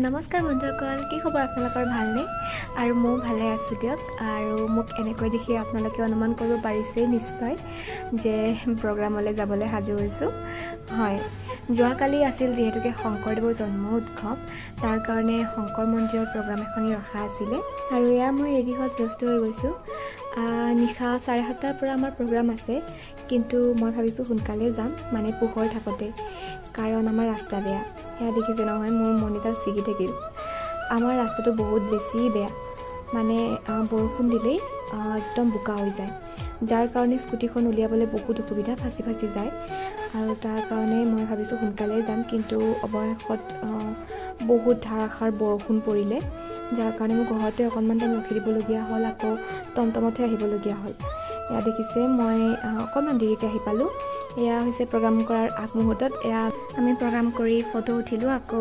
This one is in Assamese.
নমস্কাৰ বন্ধুসকল, কি খবৰ আপোনালোকৰ? ভালনে? আৰু মই ভালে আছোঁ দিয়ক। আৰু মোক এনেকৈ দেখি আপোনালোকে অনুমান কৰিব পাৰিছে নিশ্চয় যে প্ৰগ্ৰামলৈ যাবলৈ সাজু হৈছোঁ। হয়, যোৱাকালি আছিল যিহেতুকে শংকৰদেৱৰ জন্ম উৎসৱ, তাৰ কাৰণে শংকৰ মন্দিৰৰ প্ৰগ্ৰাম এখনি ৰখা আছিলে। আৰু এয়া মই ৰেডি হোৱাত ব্যস্ত হৈ গৈছোঁ। নিশা 7:30 পৰা আমাৰ প্ৰগ্ৰাম আছে, কিন্তু মই ভাবিছোঁ সোনকালে যাম, মানে পোহৰ থাকোঁতে, কাৰণ আমাৰ ৰাস্তা বেয়া। সেয়া দেখিছে নহয়, মোৰ মনিডাল ছিগি থাকিল। আমাৰ ৰাস্তাটো বহুত বেছি বেয়া, মানে বৰষুণ দিলেই একদম বোকা হৈ যায়, যাৰ কাৰণে স্কুটিখন উলিয়াবলৈ বহুত অসুবিধা, ফাঁচি যায়। আৰু তাৰ কাৰণে মই ভাবিছোঁ সোনকালে যাম, কিন্তু অৱশেষত বহুত ধাৰাসাৰ বৰষুণ পৰিলে, যাৰ কাৰণে মোৰ ঘৰতে অকণমান টাইম ৰখি দিবলগীয়া হ'ল, আকৌ টমটমতহে আহিবলগীয়া হ'ল। এয়া দেখিছে, মই অকণমান দেৰিকৈ আহি পালোঁ। এয়া হৈছে প্ৰগ্ৰাম কৰাৰ আগমুহূৰ্তত। এয়া আমি প্ৰগ্ৰাম কৰি ফটো উঠিলোঁ, আকৌ